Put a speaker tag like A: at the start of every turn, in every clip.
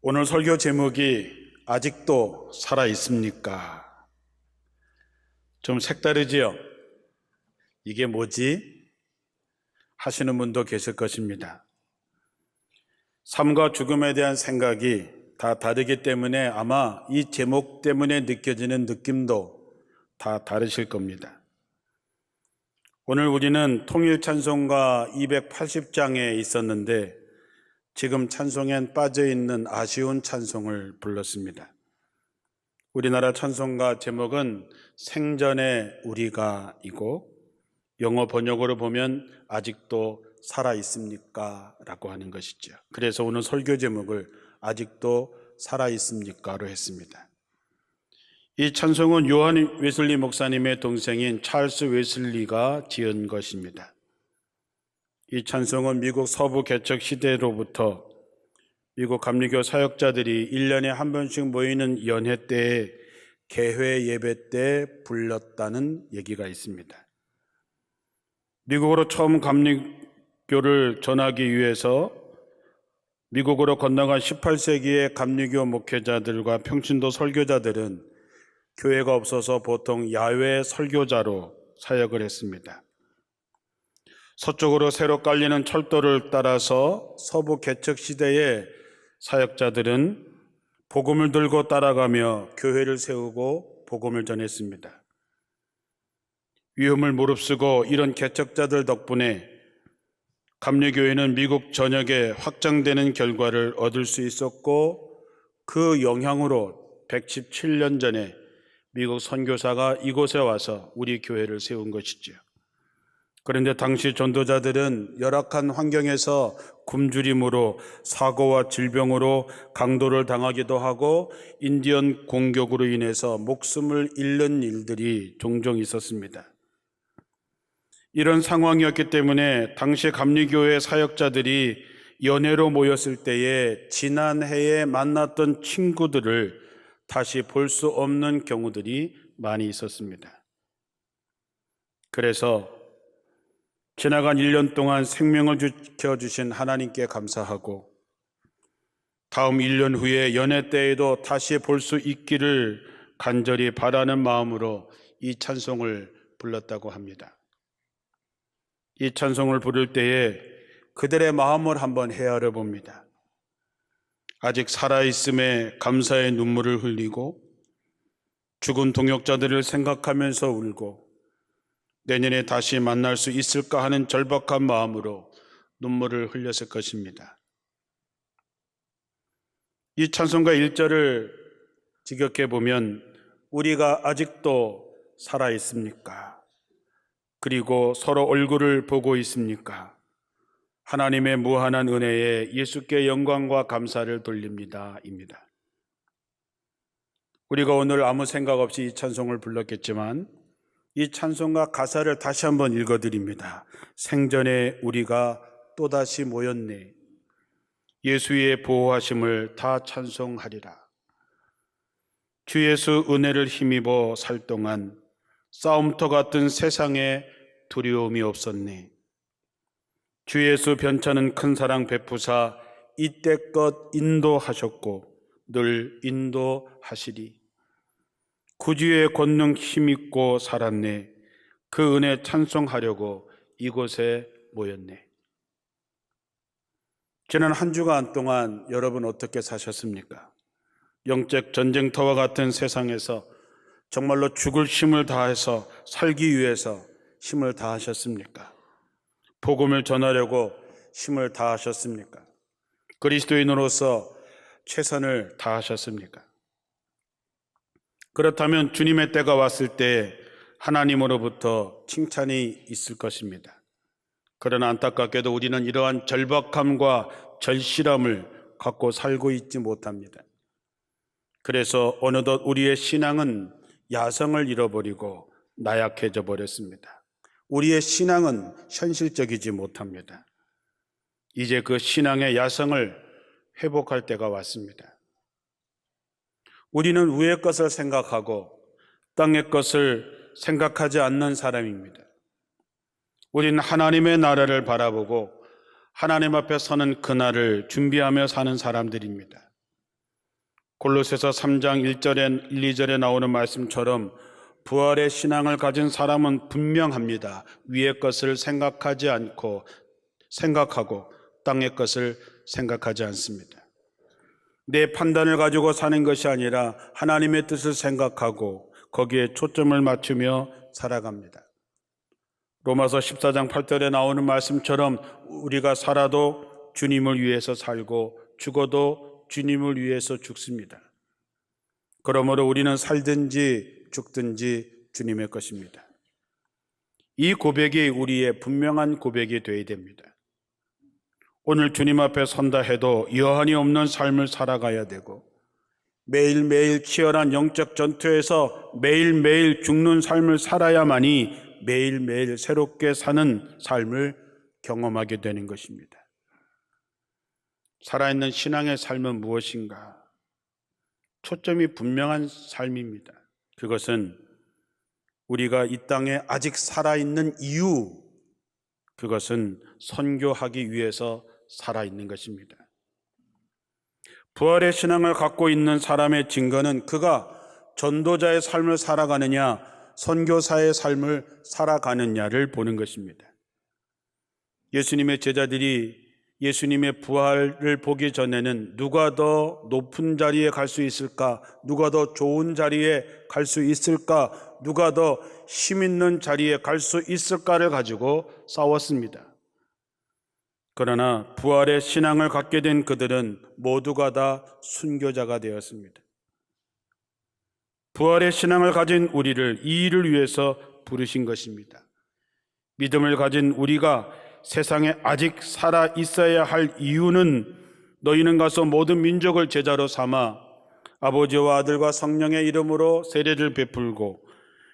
A: 오늘 설교 제목이 아직도 살아 있습니까? 좀 색다르지요? 이게 뭐지? 하시는 분도 계실 것입니다. 삶과 죽음에 대한 생각이 다 다르기 때문에 아마 이 제목 때문에 느껴지는 느낌도 다 다르실 겁니다. 오늘 우리는 통일 찬송가 280장에 있었는데 지금 찬송엔 빠져있는 아쉬운 찬송을 불렀습니다. 우리나라 찬송가 제목은 생전의 우리가이고 영어 번역으로 보면 아직도 살아있습니까? 라고 하는 것이죠. 그래서 오늘 설교 제목을 아직도 살아있습니까? 로 했습니다. 이 찬송은 요한 웨슬리 목사님의 동생인 찰스 웨슬리가 지은 것입니다. 이 찬송은 미국 서부 개척 시대로부터 미국 감리교 사역자들이 1년에 한 번씩 모이는 연회 때에 개회 예배 때 불렀다는 얘기가 있습니다. 미국으로 처음 감리교를 전하기 위해서 미국으로 건너간 18세기의 감리교 목회자들과 평신도 설교자들은 교회가 없어서 보통 야외 설교자로 사역을 했습니다. 서쪽으로 새로 깔리는 철도를 따라서 서부 개척 시대의 사역자들은 복음을 들고 따라가며 교회를 세우고 복음을 전했습니다. 위험을 무릅쓰고 이런 개척자들 덕분에 감리교회는 미국 전역에 확장되는 결과를 얻을 수 있었고 그 영향으로 117년 전에 미국 선교사가 이곳에 와서 우리 교회를 세운 것이죠. 그런데 당시 전도자들은 열악한 환경에서 굶주림으로 사고와 질병으로 강도를 당하기도 하고 인디언 공격으로 인해서 목숨을 잃는 일들이 종종 있었습니다. 이런 상황이었기 때문에 당시 감리교회 사역자들이 연회로 모였을 때에 지난해에 만났던 친구들을 다시 볼 수 없는 경우들이 많이 있었습니다. 그래서 지나간 1년 동안 생명을 지켜주신 하나님께 감사하고 다음 1년 후에 연회 때에도 다시 볼 수 있기를 간절히 바라는 마음으로 이 찬송을 불렀다고 합니다. 이 찬송을 부를 때에 그들의 마음을 한번 헤아려 봅니다. 아직 살아있음에 감사의 눈물을 흘리고 죽은 동역자들을 생각하면서 울고 내년에 다시 만날 수 있을까 하는 절박한 마음으로 눈물을 흘렸을 것입니다. 이 찬송가 1절을 직역해 보면 우리가 아직도 살아있습니까? 그리고 서로 얼굴을 보고 있습니까? 하나님의 무한한 은혜에 예수께 영광과 감사를 돌립니다. 입니다. 우리가 오늘 아무 생각 없이 이 찬송을 불렀겠지만 이 찬송가 가사를 다시 한번 읽어드립니다. 생전에 우리가 또다시 모였네. 예수의 보호하심을 다 찬송하리라. 주 예수 은혜를 힘입어 살 동안 싸움터 같은 세상에 두려움이 없었네. 주 예수 변찮은 큰 사랑 베푸사 이때껏 인도하셨고 늘 인도하시리. 구주의 권능 힘입고 살았네. 그 은혜 찬송하려고 이곳에 모였네. 지난 한 주간 동안 여러분 어떻게 사셨습니까? 영적 전쟁터와 같은 세상에서 정말로 죽을 힘을 다해서 살기 위해서 힘을 다하셨습니까? 복음을 전하려고 힘을 다하셨습니까? 그리스도인으로서 최선을 다하셨습니까? 그렇다면 주님의 때가 왔을 때 하나님으로부터 칭찬이 있을 것입니다. 그러나 안타깝게도 우리는 이러한 절박함과 절실함을 갖고 살고 있지 못합니다. 그래서 어느덧 우리의 신앙은 야성을 잃어버리고 나약해져 버렸습니다. 우리의 신앙은 현실적이지 못합니다. 이제 그 신앙의 야성을 회복할 때가 왔습니다. 우리는 위의 것을 생각하고 땅의 것을 생각하지 않는 사람입니다. 우리는 하나님의 나라를 바라보고 하나님 앞에 서는 그날을 준비하며 사는 사람들입니다. 골로새서 3장 1절에 1, 2절에 나오는 말씀처럼 부활의 신앙을 가진 사람은 분명합니다. 위의 것을 생각하고 땅의 것을 생각하지 않습니다. 내 판단을 가지고 사는 것이 아니라 하나님의 뜻을 생각하고 거기에 초점을 맞추며 살아갑니다. 로마서 14장 8절에 나오는 말씀처럼 우리가 살아도 주님을 위해서 살고 죽어도 주님을 위해서 죽습니다. 그러므로 우리는 살든지 죽든지 주님의 것입니다. 이 고백이 우리의 분명한 고백이 되어야 됩니다. 오늘 주님 앞에 선다 해도 여한이 없는 삶을 살아가야 되고 매일매일 치열한 영적 전투에서 매일매일 죽는 삶을 살아야만이 매일매일 새롭게 사는 삶을 경험하게 되는 것입니다. 살아있는 신앙의 삶은 무엇인가? 초점이 분명한 삶입니다. 그것은 우리가 이 땅에 아직 살아있는 이유, 그것은 선교하기 위해서 살아있는 것입니다. 부활의 신앙을 갖고 있는 사람의 증거는 그가 전도자의 삶을 살아가느냐 선교사의 삶을 살아가느냐를 보는 것입니다. 예수님의 제자들이 예수님의 부활을 보기 전에는 누가 더 높은 자리에 갈 수 있을까? 누가 더 좋은 자리에 갈 수 있을까? 누가 더 힘 있는 자리에 갈 수 있을까를 가지고 싸웠습니다. 그러나 부활의 신앙을 갖게 된 그들은 모두가 다 순교자가 되었습니다. 부활의 신앙을 가진 우리를 이 일을 위해서 부르신 것입니다. 믿음을 가진 우리가 세상에 아직 살아 있어야 할 이유는 너희는 가서 모든 민족을 제자로 삼아 아버지와 아들과 성령의 이름으로 세례를 베풀고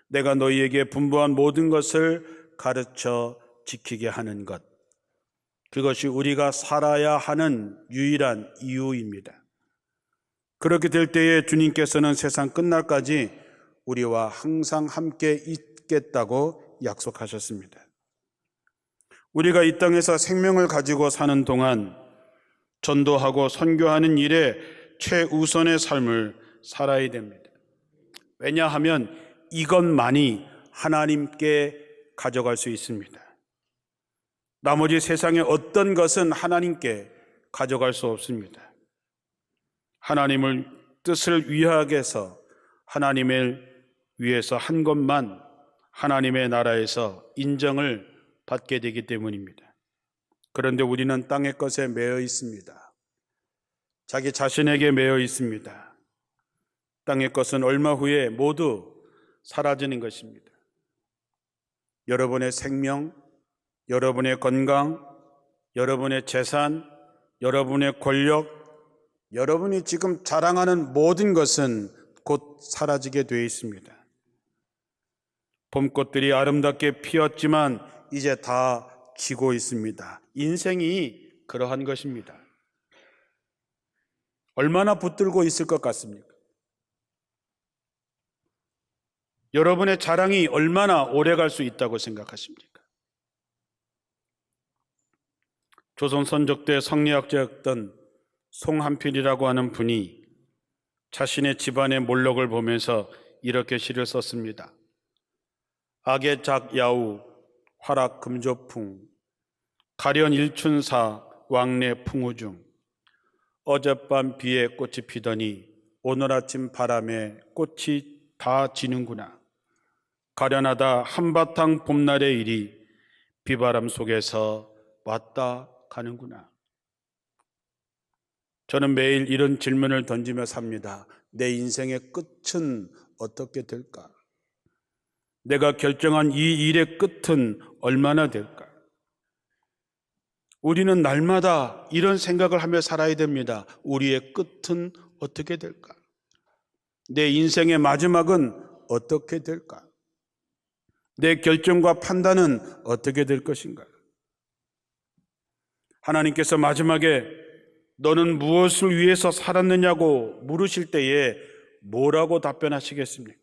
A: 내가 너희에게 분부한 모든 것을 가르쳐 지키게 하는 것. 그것이 우리가 살아야 하는 유일한 이유입니다. 그렇게 될 때에 주님께서는 세상 끝날까지 우리와 항상 함께 있겠다고 약속하셨습니다. 우리가 이 땅에서 생명을 가지고 사는 동안 전도하고 선교하는 일에 최우선의 삶을 살아야 됩니다. 왜냐하면 이것만이 하나님께 가져갈 수 있습니다. 나머지 세상의 어떤 것은 하나님께 가져갈 수 없습니다. 하나님을 뜻을 위하게 해서 하나님을 위해서 한 것만 하나님의 나라에서 인정을 받게 되기 때문입니다. 그런데 우리는 땅의 것에 매여 있습니다. 자기 자신에게 매여 있습니다. 땅의 것은 얼마 후에 모두 사라지는 것입니다. 여러분의 생명, 여러분의 건강, 여러분의 재산, 여러분의 권력, 여러분이 지금 자랑하는 모든 것은 곧 사라지게 되어 있습니다. 봄꽃들이 아름답게 피었지만 이제 다 지고 있습니다. 인생이 그러한 것입니다. 얼마나 붙들고 있을 것 같습니까? 여러분의 자랑이 얼마나 오래 갈 수 있다고 생각하십니까? 조선 선조 때 성리학자였던 송한필이라고 하는 분이 자신의 집안의 몰록을 보면서 이렇게 시를 썼습니다. 악의작야우 화락금조풍 가련 일춘사 왕래 풍우중 어젯밤 비에 꽃이 피더니 오늘 아침 바람에 꽃이 다 지는구나. 가련하다 한바탕 봄날의 일이 비바람 속에서 왔다 가는구나. 저는 매일 이런 질문을 던지며 삽니다. 내 인생의 끝은 어떻게 될까? 내가 결정한 이 일의 끝은 얼마나 될까? 우리는 날마다 이런 생각을 하며 살아야 됩니다. 우리의 끝은 어떻게 될까? 내 인생의 마지막은 어떻게 될까? 내 결정과 판단은 어떻게 될 것인가? 하나님께서 마지막에 너는 무엇을 위해서 살았느냐고 물으실 때에 뭐라고 답변하시겠습니까?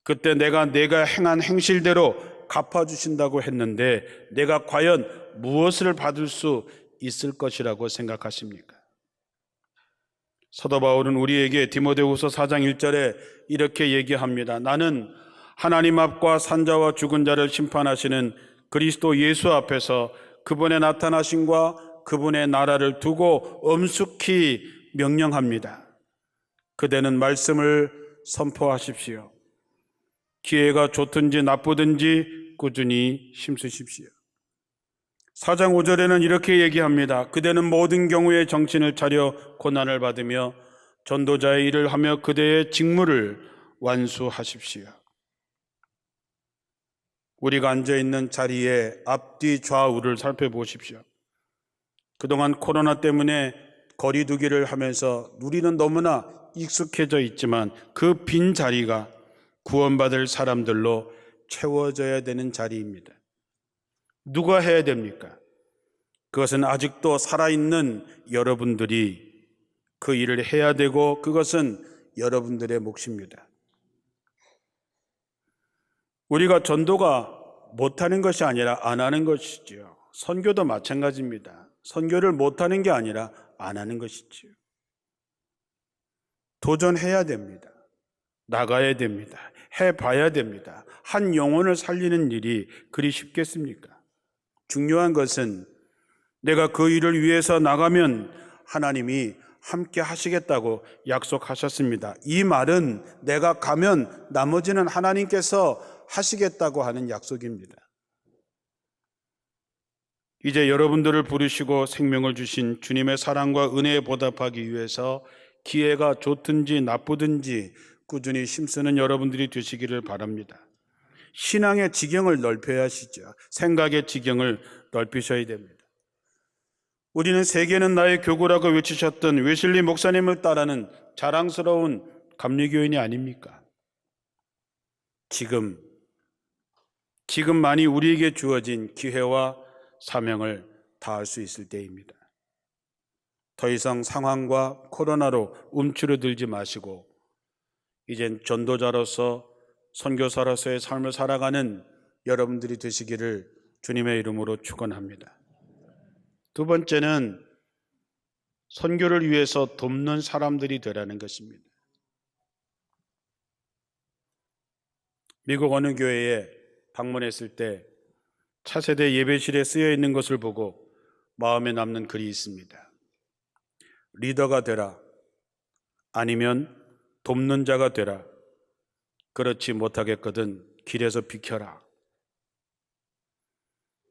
A: 그때 내가 행한 행실대로 갚아주신다고 했는데 내가 과연 무엇을 받을 수 있을 것이라고 생각하십니까? 사도 바울은 우리에게 디모데후서 4장 1절에 이렇게 얘기합니다. 나는 하나님 앞과 산자와 죽은 자를 심판하시는 그리스도 예수 앞에서 그분의 나타나심과 그분의 나라를 두고 엄숙히 명령합니다. 그대는 말씀을 선포하십시오. 기회가 좋든지 나쁘든지 꾸준히 힘쓰십시오. 4장 5절에는 이렇게 얘기합니다. 그대는 모든 경우에 정신을 차려 고난을 받으며 전도자의 일을 하며 그대의 직무를 완수하십시오. 우리가 앉아있는 자리의 앞뒤 좌우를 살펴보십시오. 그동안 코로나 때문에 거리두기를 하면서 우리는 너무나 익숙해져 있지만 그 빈 자리가 구원받을 사람들로 채워져야 되는 자리입니다. 누가 해야 됩니까? 그것은 아직도 살아있는 여러분들이 그 일을 해야 되고 그것은 여러분들의 몫입니다. 우리가 전도가 못하는 것이 아니라 안 하는 것이지요. 선교도 마찬가지입니다. 선교를 못하는 게 아니라 안 하는 것이지요. 도전해야 됩니다. 나가야 됩니다. 해봐야 됩니다. 한 영혼을 살리는 일이 그리 쉽겠습니까? 중요한 것은 내가 그 일을 위해서 나가면 하나님이 함께 하시겠다고 약속하셨습니다. 이 말은 내가 가면 나머지는 하나님께서 하시겠다고 하는 약속입니다. 이제 여러분들을 부르시고 생명을 주신 주님의 사랑과 은혜에 보답하기 위해서 기회가 좋든지 나쁘든지 꾸준히 힘쓰는 여러분들이 되시기를 바랍니다. 신앙의 지경을 넓혀야 하시죠. 생각의 지경을 넓히셔야 됩니다. 우리는 세계는 나의 교구라고 외치셨던 웨슬리 목사님을 따르는 자랑스러운 감리교인이 아닙니까? 지금만이 우리에게 주어진 기회와 사명을 다할 수 있을 때입니다. 더 이상 상황과 코로나로 움츠러들지 마시고 이젠 전도자로서 선교사로서의 삶을 살아가는 여러분들이 되시기를 주님의 이름으로 축원합니다. 두 번째는 선교를 위해서 돕는 사람들이 되라는 것입니다. 미국 어느 교회에 방문했을 때 차세대 예배실에 쓰여 있는 것을 보고 마음에 남는 글이 있습니다. 리더가 되라. 아니면 돕는 자가 되라. 그렇지 못하겠거든 길에서 비켜라.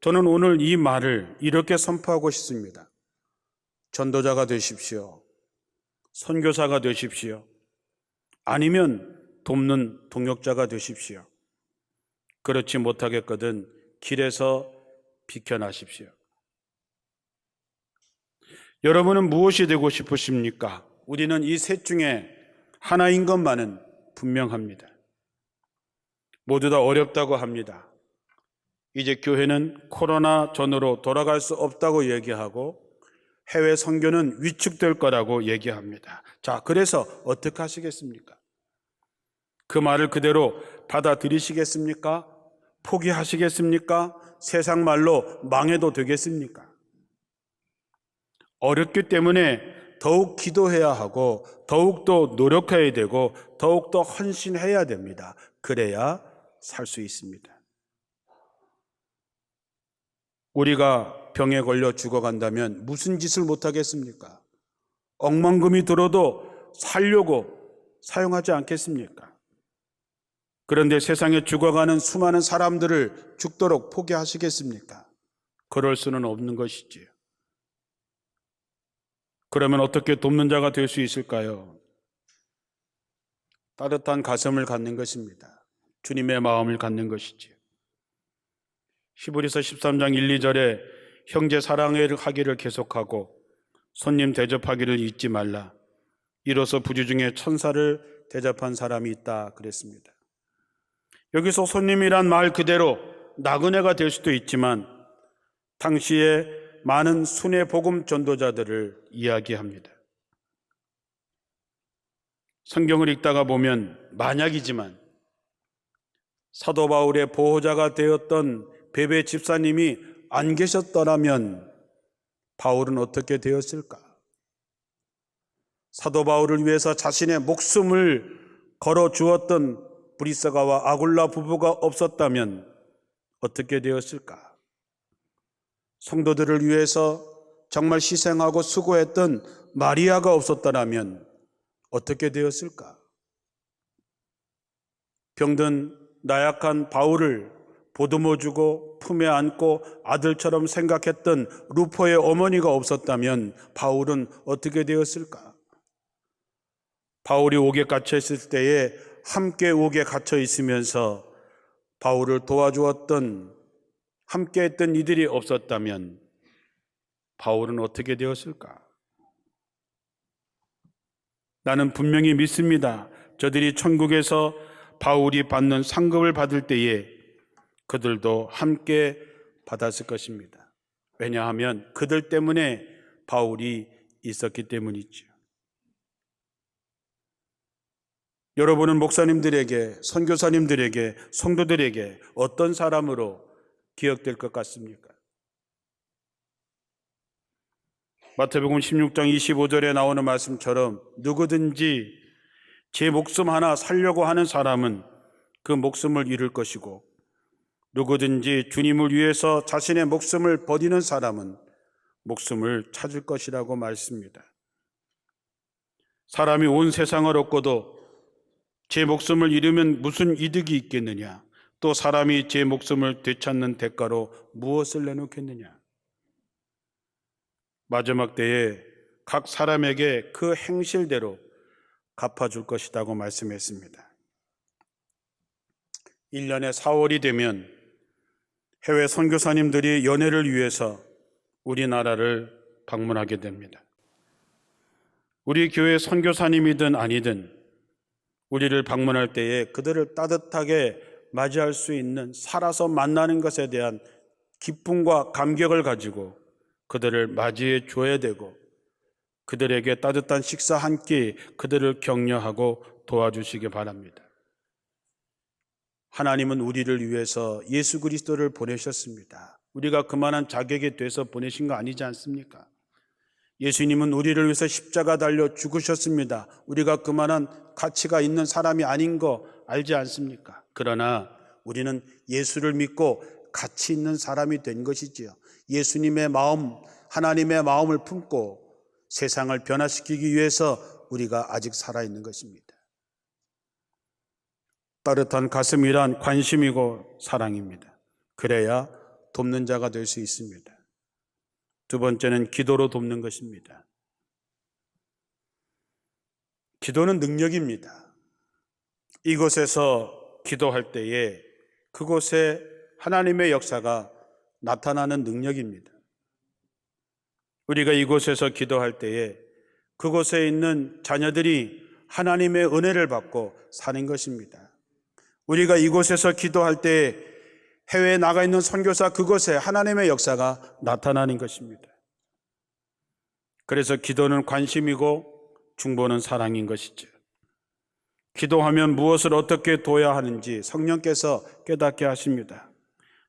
A: 저는 오늘 이 말을 이렇게 선포하고 싶습니다. 전도자가 되십시오. 선교사가 되십시오. 아니면 돕는 동역자가 되십시오. 그렇지 못하겠거든 길에서 비켜나십시오. 여러분은 무엇이 되고 싶으십니까? 우리는 이 셋 중에 하나인 것만은 분명합니다. 모두 다 어렵다고 합니다. 이제 교회는 코로나 전으로 돌아갈 수 없다고 얘기하고 해외 선교는 위축될 거라고 얘기합니다. 자, 그래서 어떻게 하시겠습니까? 그 말을 그대로 받아들이시겠습니까? 포기하시겠습니까? 세상 말로 망해도 되겠습니까? 어렵기 때문에 더욱 기도해야 하고 더욱더 노력해야 되고 더욱더 헌신해야 됩니다. 그래야 살 수 있습니다. 우리가 병에 걸려 죽어간다면 무슨 짓을 못하겠습니까? 억만금이 들어도 살려고 사용하지 않겠습니까? 그런데 세상에 죽어가는 수많은 사람들을 죽도록 포기하시겠습니까? 그럴 수는 없는 것이지요. 그러면 어떻게 돕는 자가 될 수 있을까요? 따뜻한 가슴을 갖는 것입니다. 주님의 마음을 갖는 것이지요. 히브리서 13장 1, 2절에 형제 사랑하기를 계속하고 손님 대접하기를 잊지 말라. 이로써 부주 중에 천사를 대접한 사람이 있다 그랬습니다. 여기서 손님이란 말 그대로 나그네가 될 수도 있지만 당시에 많은 순회 복음 전도자들을 이야기합니다. 성경을 읽다가 보면 만약이지만 사도 바울의 보호자가 되었던 베베 집사님이 안 계셨더라면 바울은 어떻게 되었을까? 사도 바울을 위해서 자신의 목숨을 걸어 주었던 브리스가와 아굴라 부부가 없었다면 어떻게 되었을까? 성도들을 위해서 정말 희생하고 수고했던 마리아가 없었더라면 어떻게 되었을까? 병든 나약한 바울을 보듬어주고 품에 안고 아들처럼 생각했던 루포의 어머니가 없었다면 바울은 어떻게 되었을까? 바울이 옥에 갇혀 있을 때에 함께 옥에 갇혀 있으면서 바울을 도와주었던 함께 했던 이들이 없었다면 바울은 어떻게 되었을까? 나는 분명히 믿습니다. 저들이 천국에서 바울이 받는 상급을 받을 때에 그들도 함께 받았을 것입니다. 왜냐하면 그들 때문에 바울이 있었기 때문이죠. 여러분은 목사님들에게, 선교사님들에게, 성도들에게 어떤 사람으로 기억될 것 같습니까? 마태복음 16장 25절에 나오는 말씀처럼 누구든지 제 목숨 하나 살려고 하는 사람은 그 목숨을 잃을 것이고 누구든지 주님을 위해서 자신의 목숨을 버리는 사람은 목숨을 찾을 것이라고 말씀합니다. 사람이 온 세상을 얻고도 제 목숨을 잃으면 무슨 이득이 있겠느냐? 또 사람이 제 목숨을 되찾는 대가로 무엇을 내놓겠느냐? 마지막 때에 각 사람에게 그 행실대로 갚아줄 것이라고 말씀했습니다. 1년에 4월이 되면 해외 선교사님들이 연회를 위해서 우리나라를 방문하게 됩니다. 우리 교회 선교사님이든 아니든 우리를 방문할 때에 그들을 따뜻하게 맞이할 수 있는 살아서 만나는 것에 대한 기쁨과 감격을 가지고 그들을 맞이해 줘야 되고 그들에게 따뜻한 식사 한 끼 그들을 격려하고 도와주시기 바랍니다. 하나님은 우리를 위해서 예수 그리스도를 보내셨습니다. 우리가 그만한 자격이 돼서 보내신 거 아니지 않습니까? 예수님은 우리를 위해서 십자가 달려 죽으셨습니다. 우리가 그만한 가치가 있는 사람이 아닌 거 알지 않습니까? 그러나 우리는 예수를 믿고 가치 있는 사람이 된 것이지요. 예수님의 마음, 하나님의 마음을 품고 세상을 변화시키기 위해서 우리가 아직 살아있는 것입니다. 따뜻한 가슴이란 관심이고 사랑입니다. 그래야 돕는 자가 될 수 있습니다. 두 번째는 기도로 돕는 것입니다. 기도는 능력입니다. 이곳에서 기도할 때에 그곳에 하나님의 역사가 나타나는 능력입니다. 우리가 이곳에서 기도할 때에 그곳에 있는 자녀들이 하나님의 은혜를 받고 사는 것입니다. 우리가 이곳에서 기도할 때 해외에 나가 있는 선교사 그곳에 하나님의 역사가 나타나는 것입니다. 그래서 기도는 관심이고 중보는 사랑인 것이죠. 기도하면 무엇을 어떻게 도야 하는지 성령께서 깨닫게 하십니다.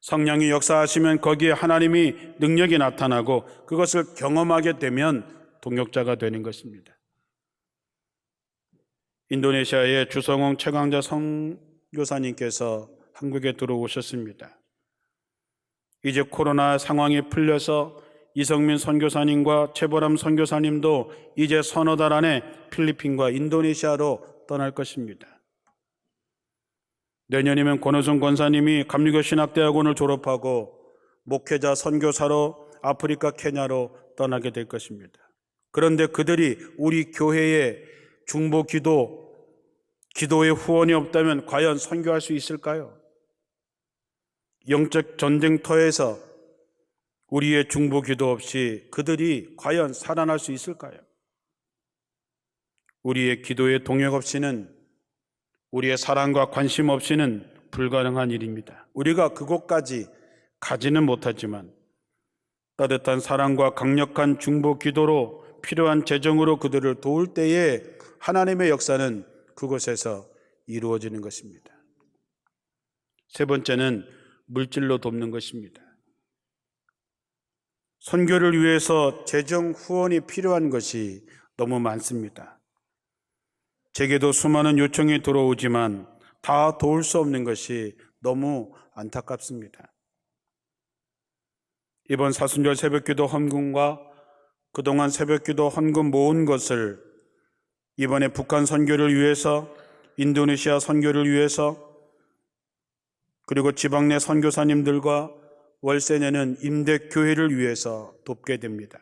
A: 성령이 역사하시면 거기에 하나님이 능력이 나타나고 그것을 경험하게 되면 동역자가 되는 것입니다. 인도네시아의 주성홍 최강자 선교사님께서 한국에 들어오셨습니다. 이제 코로나 상황이 풀려서 이성민 선교사님과 최보람 선교사님도 이제 서너 달 안에 필리핀과 인도네시아로 떠날 것입니다. 내년이면 권호성 권사님이 감리교 신학대학원을 졸업하고 목회자 선교사로 아프리카 케냐로 떠나게 될 것입니다. 그런데 그들이 우리 교회의 중보 기도에 후원이 없다면 과연 선교할 수 있을까요? 영적 전쟁터에서 우리의 중보 기도 없이 그들이 과연 살아날 수 있을까요? 우리의 기도의 동역 없이는, 우리의 사랑과 관심 없이는 불가능한 일입니다. 우리가 그곳까지 가지는 못하지만 따뜻한 사랑과 강력한 중보 기도로 필요한 재정으로 그들을 도울 때에 하나님의 역사는 그곳에서 이루어지는 것입니다. 세 번째는 물질로 돕는 것입니다. 선교를 위해서 재정 후원이 필요한 것이 너무 많습니다. 제게도 수많은 요청이 들어오지만 다 도울 수 없는 것이 너무 안타깝습니다. 이번 사순절 새벽기도 헌금과 그동안 새벽기도 헌금 모은 것을 이번에 북한 선교를 위해서, 인도네시아 선교를 위해서, 그리고 지방 내 선교사님들과 월세 내는 임대교회를 위해서 돕게 됩니다.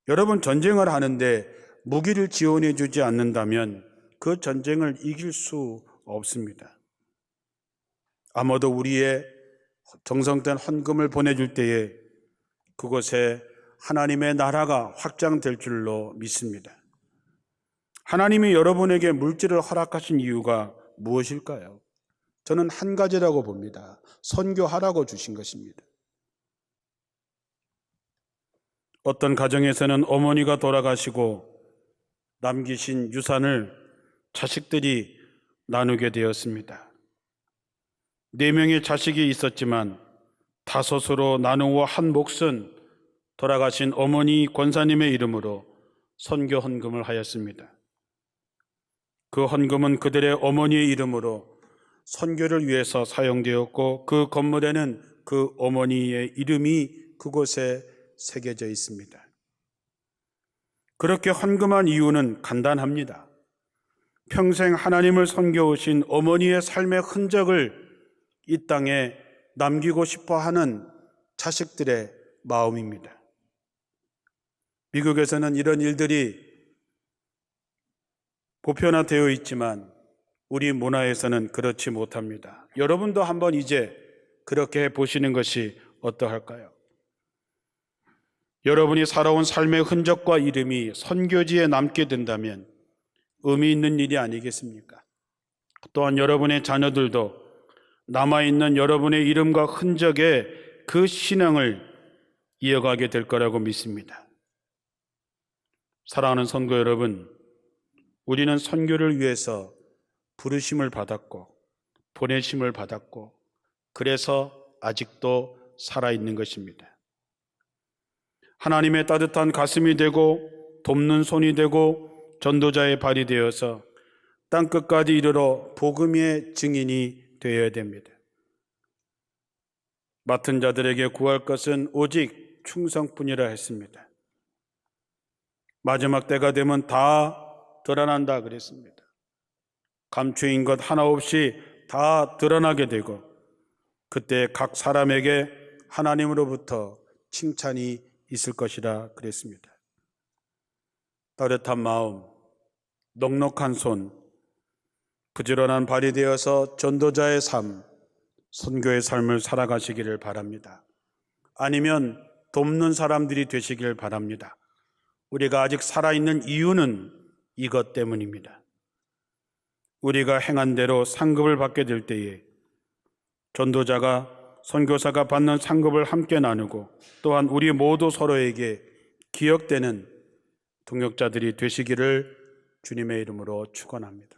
A: 여러분, 전쟁을 하는데 무기를 지원해 주지 않는다면 그 전쟁을 이길 수 없습니다. 아마도 우리의 정성된 헌금을 보내줄 때에 그곳에 하나님의 나라가 확장될 줄로 믿습니다. 하나님이 여러분에게 물질을 허락하신 이유가 무엇일까요? 저는 한 가지라고 봅니다. 선교하라고 주신 것입니다. 어떤 가정에서는 어머니가 돌아가시고 남기신 유산을 자식들이 나누게 되었습니다. 4명의 자식이 있었지만 5으로 나누어 한 몫은 돌아가신 어머니 권사님의 이름으로 선교 헌금을 하였습니다. 그 헌금은 그들의 어머니의 이름으로 선교를 위해서 사용되었고, 그 건물에는 그 어머니의 이름이 그곳에 새겨져 있습니다. 그렇게 헌금한 이유는 간단합니다. 평생 하나님을 섬겨오신 어머니의 삶의 흔적을 이 땅에 남기고 싶어 하는 자식들의 마음입니다. 미국에서는 이런 일들이 보편화되어 있지만 우리 문화에서는 그렇지 못합니다. 여러분도 한번 이제 그렇게 해보시는 것이 어떠할까요? 여러분이 살아온 삶의 흔적과 이름이 선교지에 남게 된다면 의미 있는 일이 아니겠습니까? 또한 여러분의 자녀들도 남아있는 여러분의 이름과 흔적에 그 신앙을 이어가게 될 거라고 믿습니다. 사랑하는 선교 여러분, 우리는 선교를 위해서 부르심을 받았고 보내심을 받았고 그래서 아직도 살아있는 것입니다. 하나님의 따뜻한 가슴이 되고 돕는 손이 되고 전도자의 발이 되어서 땅끝까지 이르러 복음의 증인이 되어야 됩니다. 맡은 자들에게 구할 것은 오직 충성뿐이라 했습니다. 마지막 때가 되면 다 드러난다 그랬습니다. 감추인 것 하나 없이 다 드러나게 되고 그때 각 사람에게 하나님으로부터 칭찬이 있을 것이라 그랬습니다. 따뜻한 마음, 넉넉한 손, 부지런한 발이 되어서 전도자의 삶, 선교의 삶을 살아가시기를 바랍니다. 아니면 돕는 사람들이 되시길 바랍니다. 우리가 아직 살아있는 이유는 이것 때문입니다. 우리가 행한 대로 상급을 받게 될 때에 전도자가 선교사가 받는 상급을 함께 나누고 또한 우리 모두 서로에게 기억되는 동역자들이 되시기를 주님의 이름으로 축원합니다.